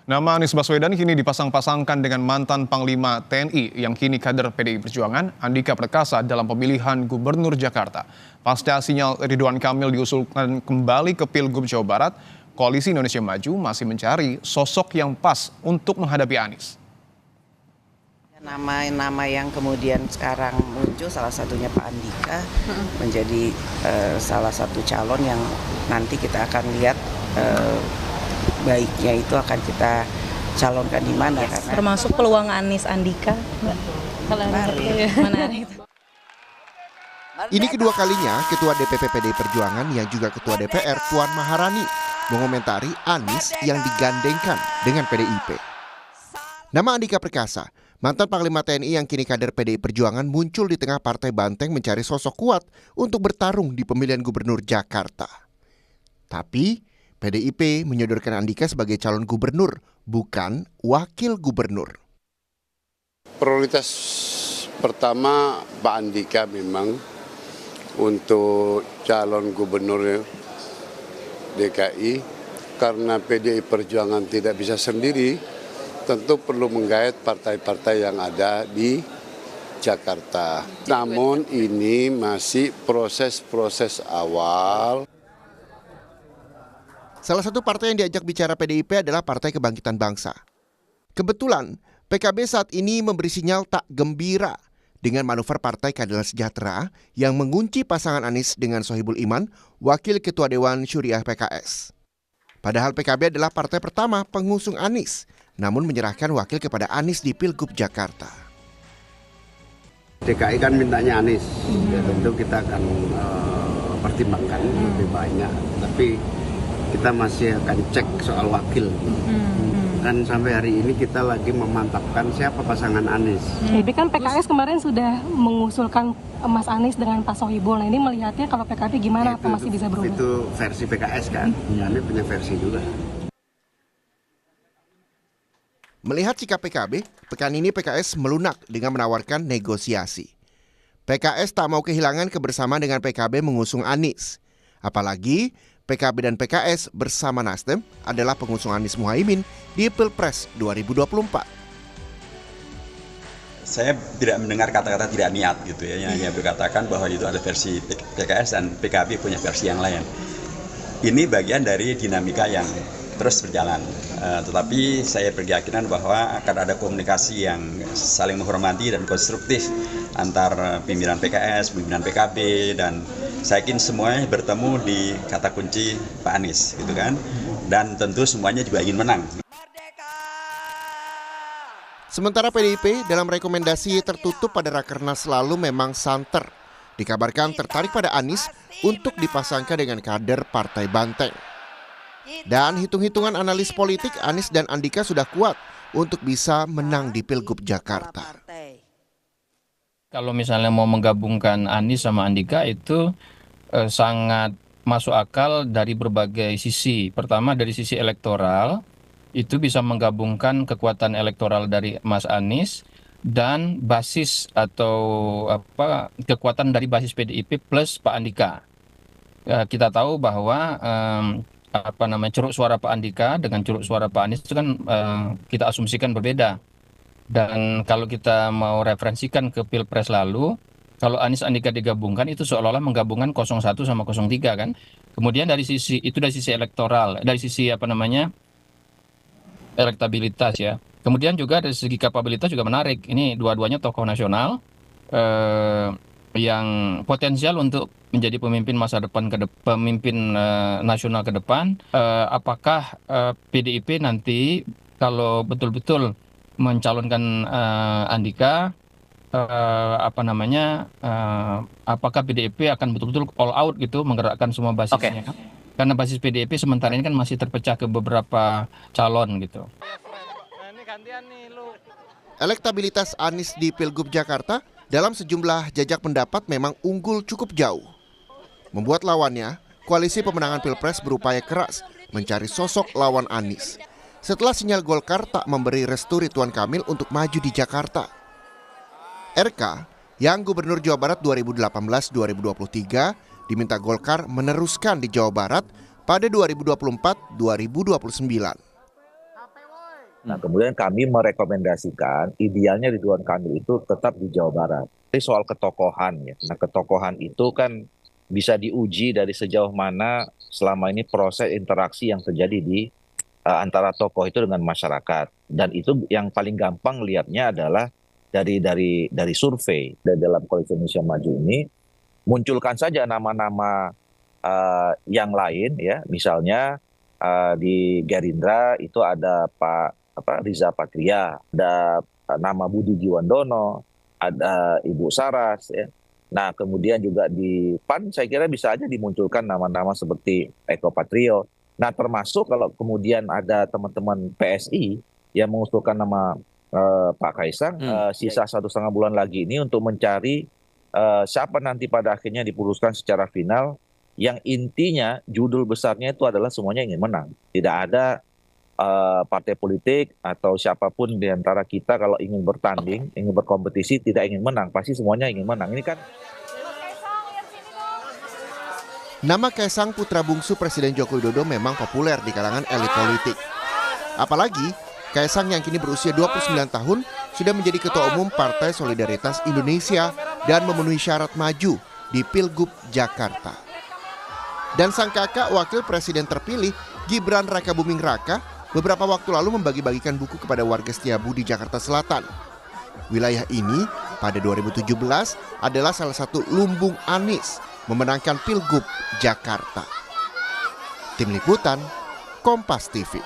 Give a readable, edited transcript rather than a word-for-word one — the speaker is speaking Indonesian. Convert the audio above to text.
Nama Anies Baswedan kini dipasang-pasangkan dengan mantan Panglima TNI yang kini kader PDI Perjuangan, Andika Perkasa dalam pemilihan Gubernur Jakarta. Pasca sinyal Ridwan Kamil diusulkan kembali ke Pilgub Jawa Barat, Koalisi Indonesia Maju masih mencari sosok yang pas untuk menghadapi Anies. Nama-nama yang kemudian sekarang muncul, salah satunya Pak Andika menjadi salah satu calon yang nanti kita akan lihat baiknya itu akan kita calonkan di mana, karena termasuk peluang Anies Andika, menarik. Ini kedua kalinya Ketua DPP PDI Perjuangan yang juga Ketua DPR Puan Maharani mengomentari Anies yang digandengkan dengan PDIP. Nama Andika Perkasa, mantan Panglima TNI yang kini kader PDI Perjuangan, muncul di tengah Partai Banteng mencari sosok kuat untuk bertarung di pemilihan Gubernur Jakarta. Tapi PDIP menyodorkan Andika sebagai calon gubernur, bukan wakil gubernur. Prioritas pertama Pak Andika memang untuk calon gubernur DKI, karena PDI Perjuangan tidak bisa sendiri, tentu perlu menggait partai-partai yang ada di Jakarta. Namun ini masih proses awal. Salah satu partai yang diajak bicara PDIP adalah Partai Kebangkitan Bangsa. Kebetulan, PKB saat ini memberi sinyal tak gembira dengan manuver Partai Keadilan Sejahtera yang mengunci pasangan Anies dengan Sohibul Iman, Wakil Ketua Dewan Syuriah PKS. Padahal PKB adalah partai pertama pengusung Anies, namun menyerahkan wakil kepada Anies di Pilgub Jakarta. DKI kan mintanya Anies, tentu kita akan pertimbangkan lebih banyak, tapi kita masih akan cek soal wakil. Kan sampai hari ini kita lagi memantapkan siapa pasangan Anies. Tapi kan PKS kemarin sudah mengusulkan Mas Anies dengan Pak Sohibul. Nah ini melihatnya kalau PKB gimana, apa masih bisa berubah? Itu versi PKS kan, kami punya versi juga. Melihat sikap PKB, pekan ini PKS melunak dengan menawarkan negosiasi. PKS tak mau kehilangan kebersamaan dengan PKB mengusung Anies. Apalagi PKB dan PKS bersama Nasdem adalah pengusung Anies Muhaimin di Pilpres 2024. Saya tidak mendengar kata-kata tidak niat gitu ya, yang berkatakan bahwa itu ada versi PKS dan PKB punya versi yang lain. Ini bagian dari dinamika yang terus berjalan. Tetapi saya berkeyakinan bahwa akan ada komunikasi yang saling menghormati dan konstruktif antar pimpinan PKS, pimpinan PKB, dan saya yakin semuanya bertemu di kata kunci Pak Anies, gitu kan. Dan tentu semuanya juga ingin menang. Sementara PDIP dalam rekomendasi tertutup pada Rakernas lalu memang santer. Dikabarkan tertarik pada Anies untuk dipasangkan dengan kader Partai Banteng. Dan hitung-hitungan analis politik, Anies dan Andika sudah kuat untuk bisa menang di Pilgub Jakarta. Kalau misalnya mau menggabungkan Anies sama Andika itu sangat masuk akal dari berbagai sisi. Pertama dari sisi elektoral, itu bisa menggabungkan kekuatan elektoral dari Mas Anies dan basis atau kekuatan dari basis PDIP plus Pak Andika. Kita tahu bahwa ceruk suara Pak Andika dengan ceruk suara Pak Anies itu kan kita asumsikan berbeda. Dan kalau kita mau referensikan ke Pilpres lalu, kalau Anies Andika digabungkan itu seolah-olah menggabungkan 01 sama 03 kan. Kemudian dari sisi elektoral, dari sisi elektabilitas ya. Kemudian juga dari segi kapabilitas juga menarik. Ini dua-duanya tokoh nasional yang potensial untuk menjadi pemimpin masa depan pemimpin nasional ke depan. Apakah PDIP nanti kalau betul-betul mencalonkan Andika, apakah PDIP akan betul-betul all out gitu menggerakkan semua basisnya? Okay. Karena basis PDIP sementara ini kan masih terpecah ke beberapa calon gitu. Elektabilitas Anies di Pilgub Jakarta dalam sejumlah jajak pendapat memang unggul cukup jauh. Membuat lawannya, Koalisi Pemenangan Pilpres berupaya keras mencari sosok lawan Anies. Setelah sinyal Golkar tak memberi restu Ridwan Kamil untuk maju di Jakarta. RK yang Gubernur Jawa Barat 2018-2023 diminta Golkar meneruskan di Jawa Barat pada 2024-2029. Nah, kemudian kami merekomendasikan idealnya Ridwan Kamil itu tetap di Jawa Barat. Ini soal ketokohan ya. Nah, ketokohan itu kan bisa diuji dari sejauh mana selama ini proses interaksi yang terjadi di antara tokoh itu dengan masyarakat. Dan itu yang paling gampang lihatnya adalah dari survei. Dan dalam Koalisi Indonesia Maju ini munculkan saja nama-nama yang lain ya. Misalnya di Gerindra itu ada Pak Riza Patria, ada nama Budi Jiwandono, ada Ibu Saras ya. Nah, kemudian juga di PAN saya kira bisa aja dimunculkan nama-nama seperti Eko Patrio. Nah, termasuk kalau kemudian ada teman-teman PSI yang mengusulkan nama Pak Kaisang, sisa 1,5 bulan lagi ini untuk mencari siapa nanti pada akhirnya diputuskan secara final, yang intinya judul besarnya itu adalah semuanya ingin menang. Tidak ada partai politik atau siapapun di antara kita kalau ingin bertanding, ingin berkompetisi, tidak ingin menang. Pasti semuanya ingin menang. Ini kan nama Kaisang putra bungsu Presiden Joko Widodo memang populer di kalangan elit politik. Apalagi Kaisang yang kini berusia 29 tahun sudah menjadi Ketua Umum Partai Solidaritas Indonesia dan memenuhi syarat maju di Pilgub Jakarta. Dan sang kakak wakil presiden terpilih, Gibran Rakabuming Raka, beberapa waktu lalu membagi-bagikan buku kepada warga Setiabu di Jakarta Selatan. Wilayah ini pada 2017 adalah salah satu lumbung Anies memenangkan Pilgub Jakarta. Tim Liputan, Kompas TV.